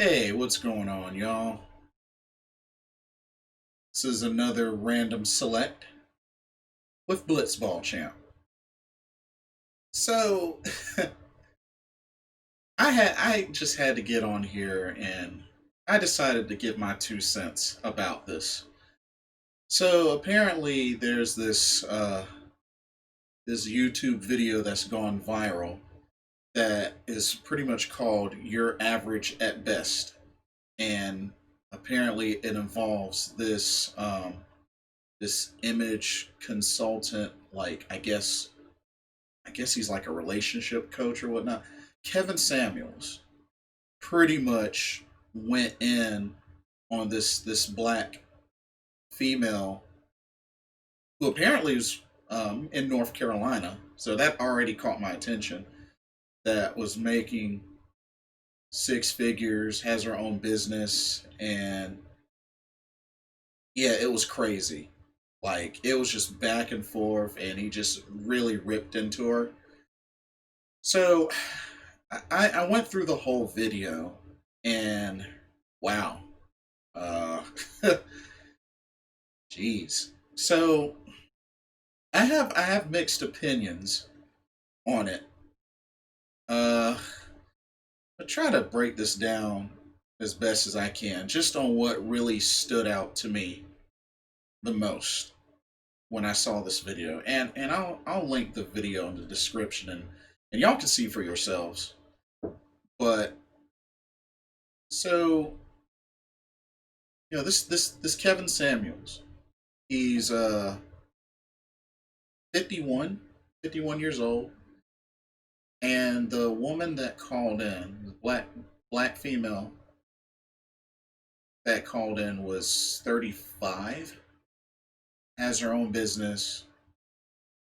Hey, what's going on, y'all? This is another random select with Blitzball Champ. So, I just had to get on here and I decided to give my 2 cents about this. So apparently, there's this YouTube video that's gone viral that is pretty much called "You're Average at Best," and apparently it involves this image consultant, like I guess he's like a relationship coach or whatnot. Kevin Samuels pretty much went in on this black female who apparently was in North Carolina, so that already caught my attention. That was making 6 figures, has her own business, and yeah, it was crazy. Like it was just back and forth, and he just really ripped into her. So I went through the whole video and wow. Uh jeez. So I have mixed opinions on it. Uh I try to break this down as best as I can, just on what really stood out to me the most when I saw this video. And I'll link the video in the description, and y'all can see for yourselves. But so, this Kevin Samuels, he's 51, 51 years old, and the woman that called in, the black female that called in, was 35, has her own business,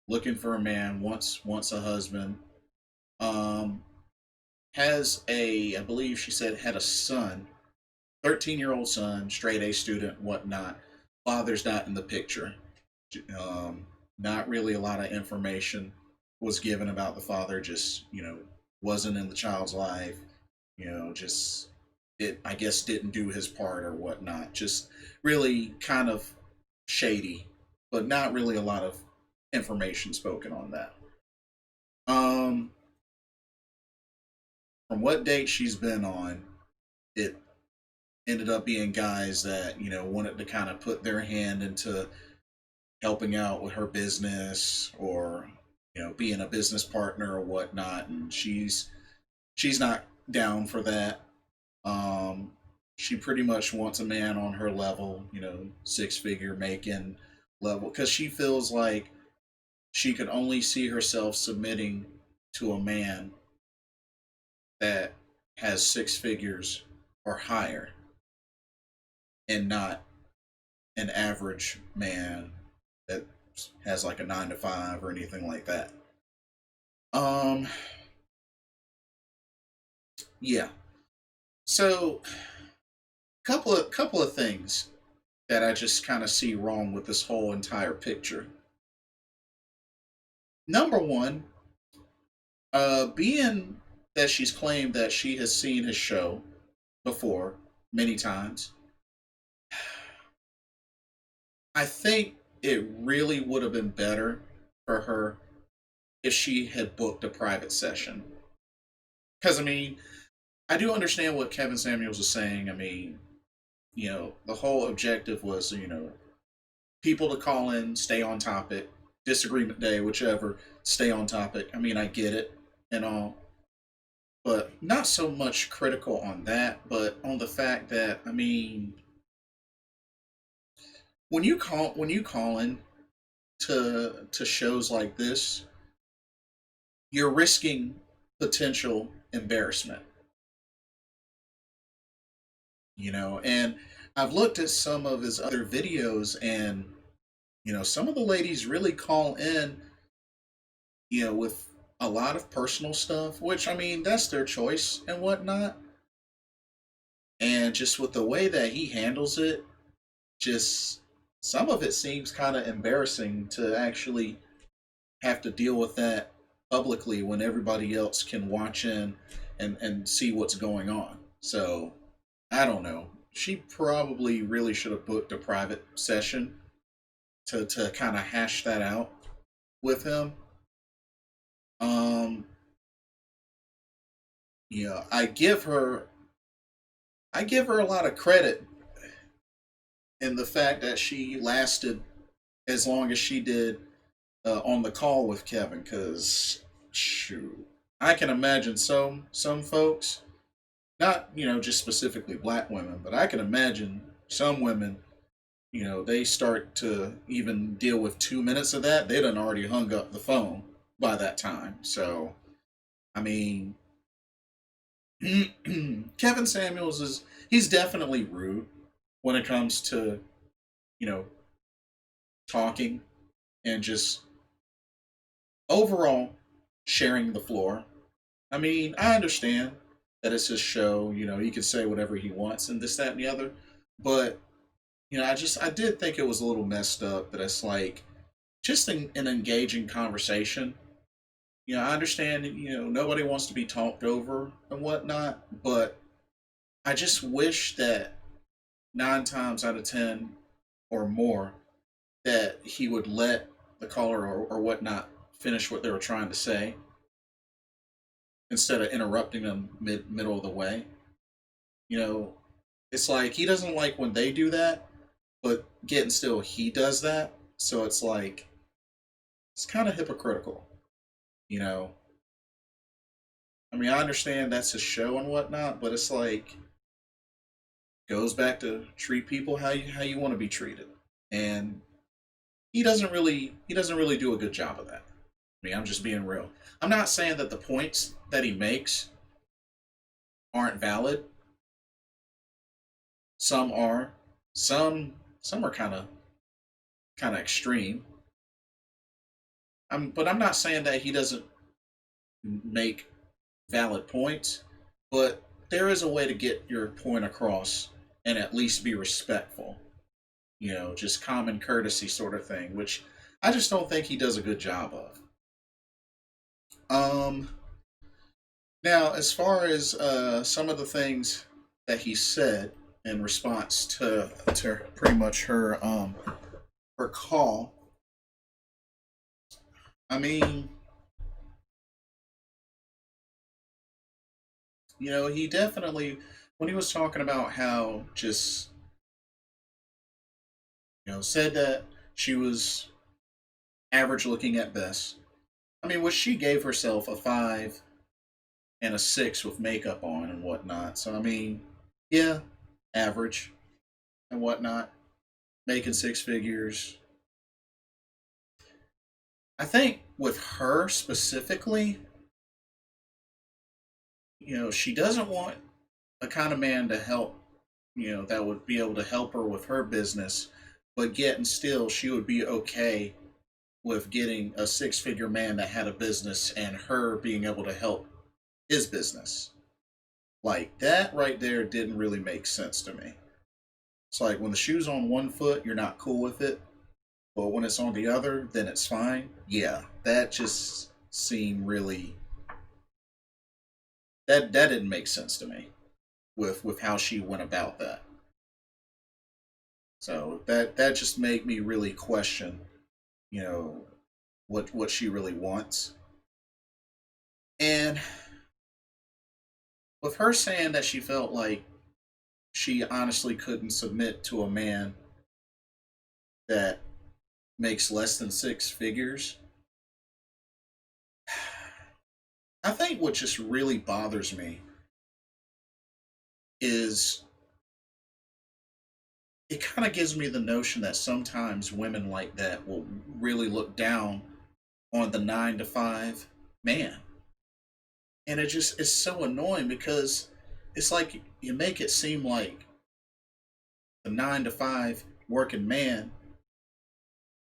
looking for a man, wants a husband. Um, has a, I believe she said, had a son, 13-year-old son, straight A student, whatnot. Father's not in the picture. Um, Not really a lot of information was given about the father. Just wasn't in the child's life. Just it. I guess didn't do his part or whatnot. Just really kind of shady, but not really a lot of information spoken on that. Um, from what date she's been on, it ended up being guys that wanted to kind of put their hand into helping out with her business, or being a business partner or whatnot, and she's not down for that. um she pretty much wants a man on her level, 6 figure making level, because she feels like she could only see herself submitting to a man that has 6 figures or higher, and not an average man that has like a 9 to 5 or anything like that. Um, yeah. So couple of things that I just kind of see wrong with this whole entire picture. Number one, being that she's claimed that she has seen his show before many times, I think it really would have been better for her if she had booked a private session. Because I mean, I do understand what Kevin Samuels is saying. I mean, the whole objective was, people to call in, stay on topic, disagreement day, whichever, stay on topic. I mean, I get it and all, but not so much critical on that, but on the fact that, I mean, when you call in to shows like this, you're risking potential embarrassment, and I've looked at some of his other videos, and some of the ladies really call in, with a lot of personal stuff, which I mean, that's their choice and whatnot. And just with the way that he handles it, just some of it seems kind of embarrassing to actually have to deal with that publicly when everybody else can watch in and see what's going on. So, I don't know. She probably really should have booked a private session to kind of hash that out with him. Um, I give her a lot of credit in the fact that she lasted as long as she did on the call with Kevin. Because shoot, I can imagine some folks, not just specifically black women, but I can imagine some women. They start to even deal with 2 minutes of that. They done already hung up the phone by that time. So I mean, Kevin Samuels he's definitely rude when it comes to you know talking and just overall sharing the floor. I mean, I understand that it's his show. He can say whatever he wants and this, that, and the other. But I did think it was a little messed up. That it's like just an engaging conversation. I understand. Nobody wants to be talked over and whatnot. But I just wish that 9 times out of 10 or more that he would let the caller or whatnot finish what they were trying to say instead of interrupting them middle of the way. You know, it's like he doesn't like when they do that, but getting still he does that. So it's like it's kind of hypocritical. You know, I mean, I understand that's his show and whatnot, but it's like goes back to treat people how you want to be treated, and he doesn't really do a good job of that. I mean, I'm just being real. I'm not saying that the points that he makes aren't valid. Some are. Some are kind of extreme. But I'm not saying that he doesn't make valid points. But there is a way to get your point across and at least be respectful. Just common courtesy sort of thing, which I just don't think he does a good job of. Um, Now, as far as some of the things that he said in response to pretty much her call, I mean, he definitely when he was talking about how just said that she was average looking at best. I mean, which she gave herself a 5 and a 6 with makeup on and whatnot. So I mean, yeah, average and whatnot, making 6 figures. I think with her specifically, she doesn't want a kind of man to help, that would be able to help her with her business, but yet and still she would be okay with getting a 6 figure man that had a business and her being able to help his business. Like that right there didn't really make sense to me. It's like when the shoe's on one foot, you're not cool with it, but when it's on the other, then it's fine. Yeah, that just seemed really that didn't make sense to me with how she went about that. So that just made me really question, you know, what she really wants. And with her saying that she felt like she honestly couldn't submit to a man that makes less than 6 figures, I think what just really bothers me is it kind of gives me the notion that sometimes women like that will really look down on the 9 to 5 man. And it just is so annoying because it's like you make it seem like the 9 to 5 working man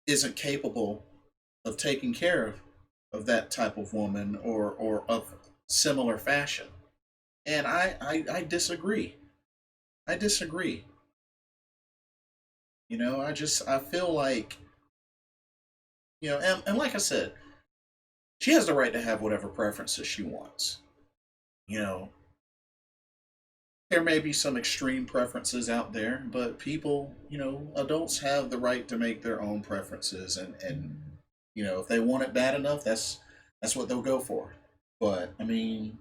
isn't capable of taking care of that type of woman or of similar fashion. And I disagree. I disagree. I feel like, and like I said, she has the right to have whatever preferences she wants. You know, there may be some extreme preferences out there, but people, adults have the right to make their own preferences, and if they want it bad enough, that's what they'll go for. But I mean,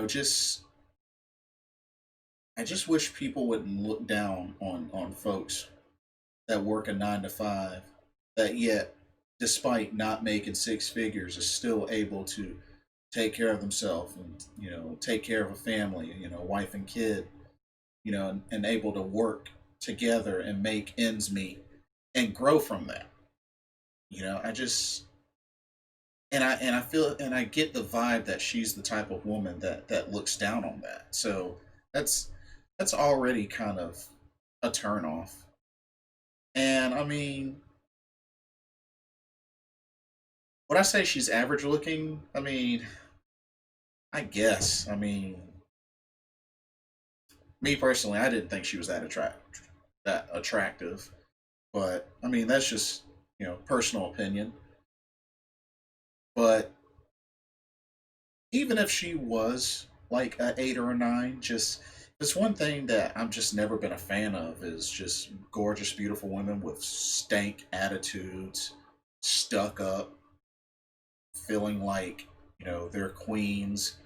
just I just wish people wouldn't look down on folks that work a 9 to 5, that yet, despite not making six figures, is still able to take care of themselves and take care of a family, wife and kid, and able to work together and make ends meet and grow from that. I just and I feel and I get the vibe that she's the type of woman that looks down on that. So that's that's already kind of a turn off. And I mean, would I say she's average looking? I mean, I guess. I mean, me personally, I didn't think she was that attractive. But I mean, that's just personal opinion. But even if she was like a 8 or a 9, just it's one thing that I'm just never been a fan of is just gorgeous, beautiful women with stank attitudes, stuck up, feeling like they're queens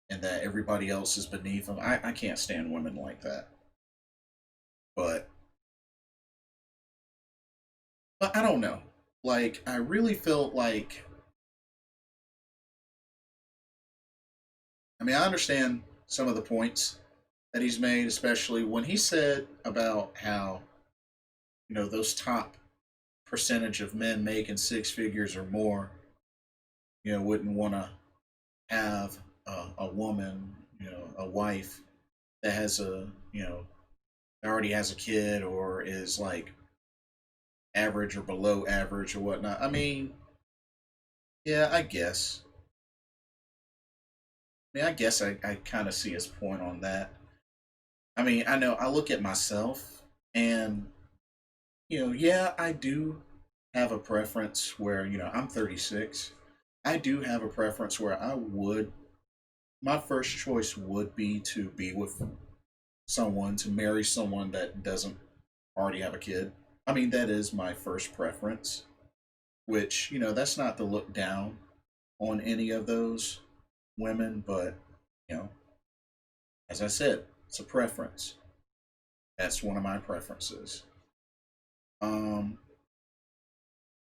and that everybody else is beneath them. I can't stand women like that. But I don't know. Like I really felt like I understand some of the points that he's made, especially when he said about how those top percentage of men making six figures or more, wouldn't want to have a woman, a wife that has already has a kid or is like average or below average or whatnot. I mean, yeah, I kind of see his point on that. I mean, I know I look at myself and, yeah, I do have a preference where, I'm 36. I do have a preference where my first choice would be to be with someone, to marry someone that doesn't already have a kid. I mean, that is my first preference, which, that's not to look down on any of those women, but, you know, as I said, it's a preference. That's one of my preferences. Um,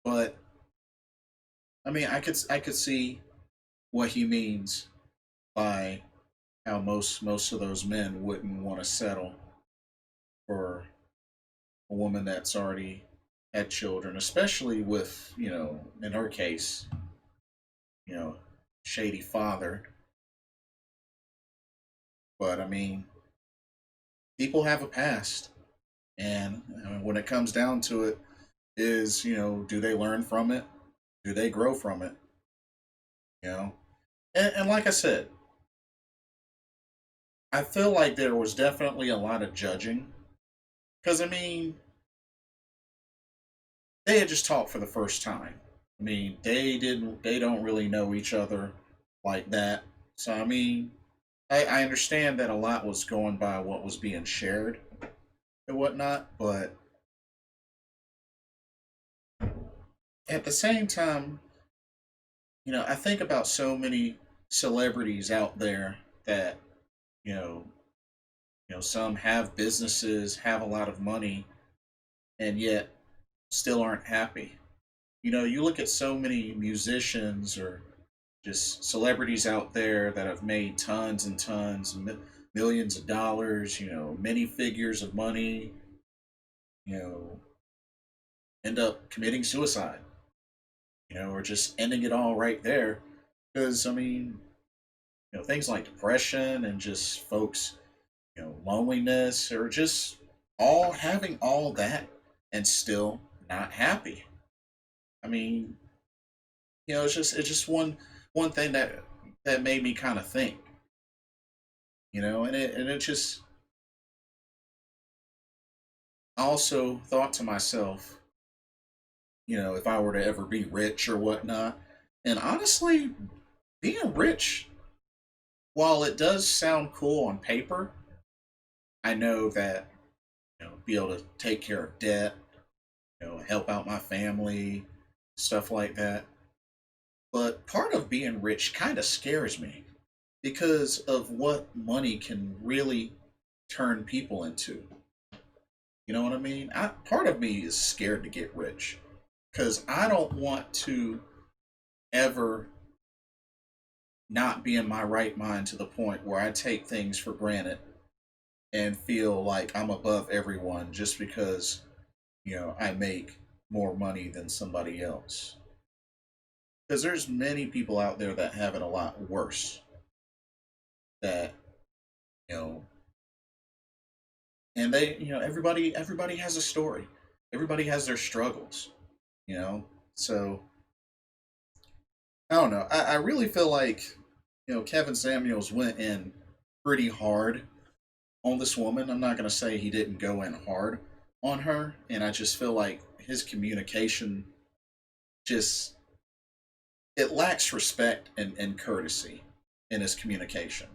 but I mean, I could see what he means by how most of those men wouldn't want to settle for a woman that's already had children, especially with in her case, you know, shady father. But I mean, people have a past, and when it comes down to it, is do they learn from it? Do they grow from it? You know, and like I said, I feel like there was definitely a lot of judging because I mean they had just talked for the first time. I mean they don't really know each other like that. So I mean I understand that a lot was going by what was being shared and whatnot, but at the same time, I think about so many celebrities out there that you know some have businesses, have a lot of money, and yet still aren't happy. You look at so many musicians or just celebrities out there that have made tons and tons, millions of dollars, many figures of money, you know, end up committing suicide, or just ending it all right there. Because, I mean, things like depression and just folks, loneliness or just all having all that and still not happy. I mean, it's just one thing that made me kind of think, and it just I also thought to myself, if I were to ever be rich or whatnot, and honestly, being rich while it does sound cool on paper, I know that be able to take care of debt, help out my family, stuff like that. But part of being rich kind of scares me because of what money can really turn people into. You know what I mean? Part of me is scared to get rich because I don't want to ever not be in my right mind to the point where I take things for granted and feel like I'm above everyone just because, I make more money than somebody else. Because there's many people out there that have it a lot worse. That, you know, and everybody has a story. Everybody has their struggles, you know. So I don't know. I really feel like, Kevin Samuels went in pretty hard on this woman. I'm not gonna say he didn't go in hard on her, and I just feel like his communication just it lacks respect and courtesy in his communication.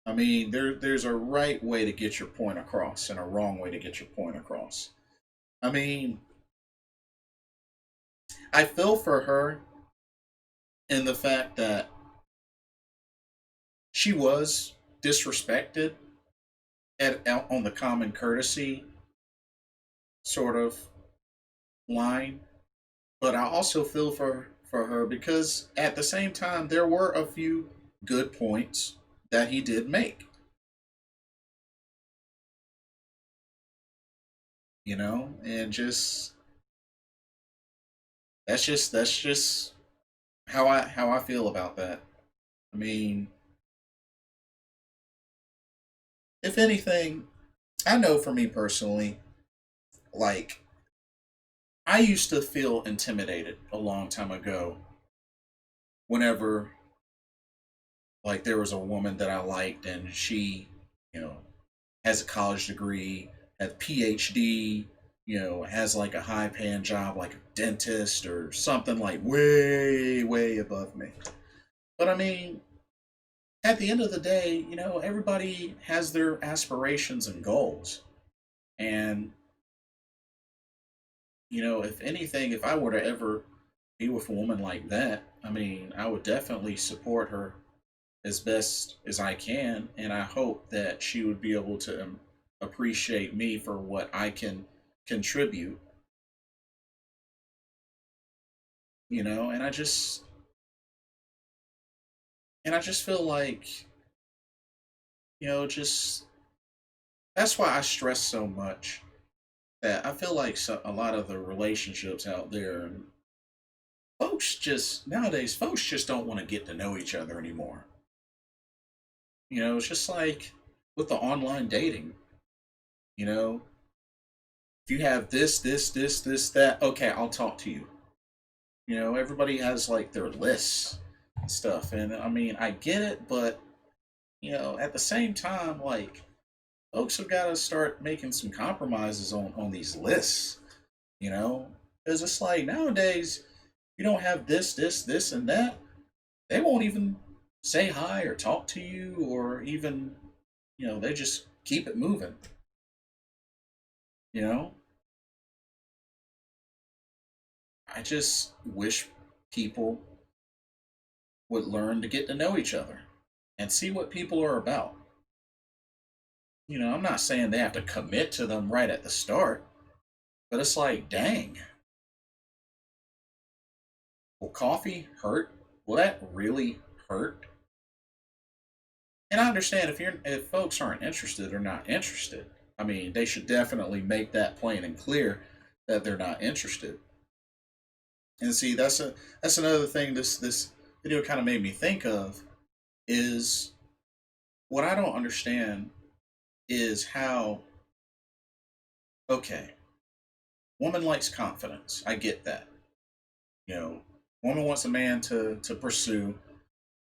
I mean, there's a right way to get your point across and a wrong way to get your point across. I mean, I feel for her in the fact that she was disrespected on the common courtesy sort of line, but I also feel for her because at the same time there were a few good points that he did make. And just that's just how I feel about that. I mean, if anything, I know for me personally, like I used to feel intimidated a long time ago whenever like there was a woman that I liked and she, you know, has a college degree, has a PhD, has like a high paying job like a dentist or something like way, way above me. But I mean, at the end of the day, everybody has their aspirations and goals. And, if anything, if I were to ever be with a woman like that, I mean, I would definitely support her as best as I can. And I hope that she would be able to appreciate me for what I can contribute, and I just feel like, just that's why I stress so much that I feel like a lot of the relationships out there, folks just don't want to get to know each other anymore. It's just like with the online dating, you know, if you have this, that, okay, I'll talk to you. Everybody has like their lists and stuff. And I mean, I get it, but, at the same time, like, folks have got to start making some compromises on these lists, you know? Because it's like nowadays, you don't have this, and that, they won't even say hi or talk to you or even, they just keep it moving, you know? I just wish people would learn to get to know each other and see what people are about. I'm not saying they have to commit to them right at the start, but it's like, dang, will coffee hurt? Will that really hurt? And I understand if folks aren't interested or not interested. I mean, they should definitely make that plain and clear that they're not interested. And see, that's another thing this video kind of made me think of is what I don't understand is how okay, woman likes confidence. I get that. You know, woman wants a man to pursue,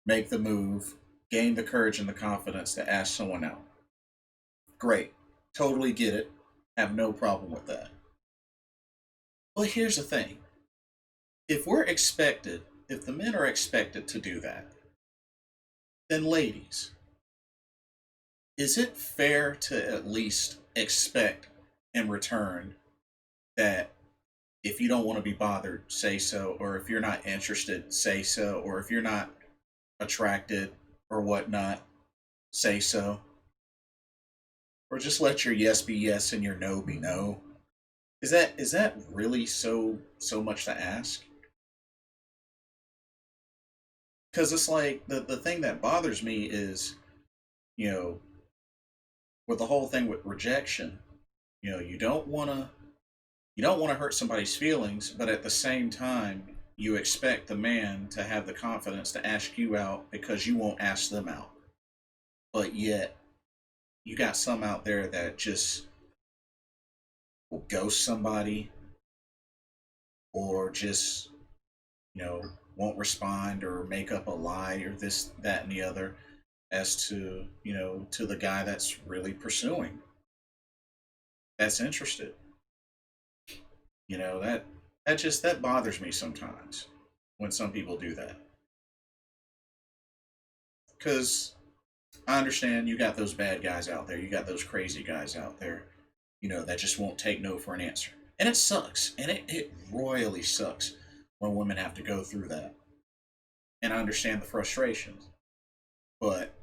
make the move, gain the courage and the confidence to ask someone out. Great. Totally get it. Have no problem with that. But here's the thing. If the men are expected to do that, then ladies, is it fair to at least expect in return that if you don't want to be bothered, say so, or if you're not interested, say so, or if you're not attracted or whatnot, say so, or just let your yes be yes and your no be no? Is that really so much to ask? Because it's like the thing that bothers me is, you know, with the whole thing with rejection, you don't want to hurt somebody's feelings, but at the same time, you expect the man to have the confidence to ask you out because you won't ask them out. But yet, you got some out there that just will ghost somebody or just, you know, won't respond or make up a lie or this, that, and the other as to, to the guy that's really pursuing, that's interested. That bothers me sometimes when some people do that. Because I understand you got those bad guys out there, you got those crazy guys out there, that just won't take no for an answer. And it sucks. And it royally sucks when women have to go through that. And I understand the frustrations. But,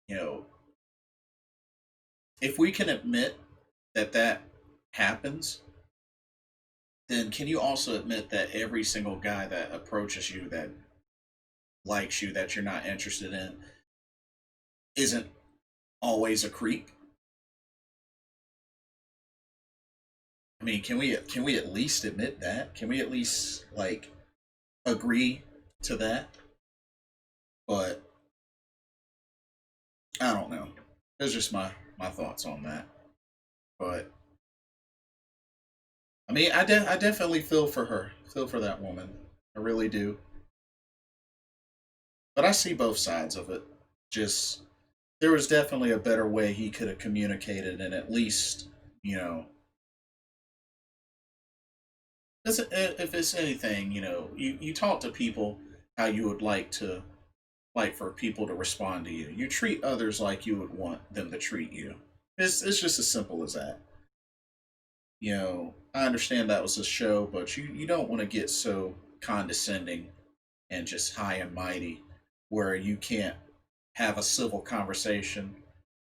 you know, if we can admit that that happens, then can you also admit that every single guy that approaches you, that likes you, that you're not interested in, isn't always a creep? I mean, can we at least admit that? Can we at least like agree to that? But I don't know. That's just my thoughts on that. But I mean, I definitely feel for her, feel for that woman. I really do. But I see both sides of it. Just there was definitely a better way he could have communicated, and at least you know, if it's anything, you talk to people how you would like for people to respond to you. You treat others like you would want them to treat you. It's just as simple as that. I understand that was a show, but you don't want to get so condescending and just high and mighty where you can't have a civil conversation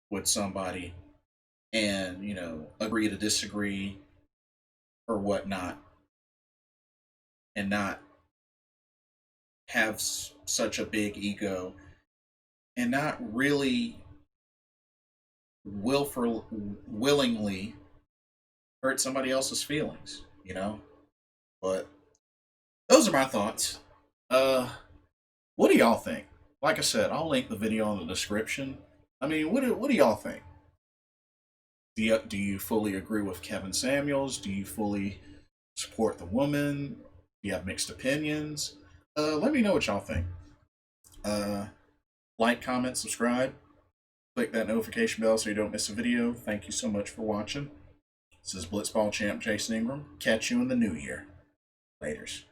with somebody and, agree to disagree or whatnot and not have such a big ego and not really willingly hurt somebody else's feelings. But those are my thoughts. What do y'all think? Like I said, I'll link the video in the description. I mean, what do y'all think? Do you fully agree with Kevin Samuels? Do you fully support the woman? Do you have mixed opinions? Let me know what y'all think. Uh, like, comment, subscribe. Click that notification bell so you don't miss a video. Thank you so much for watching. This is Blitzball Champ Jason Ingram. Catch you in the new year. Laters.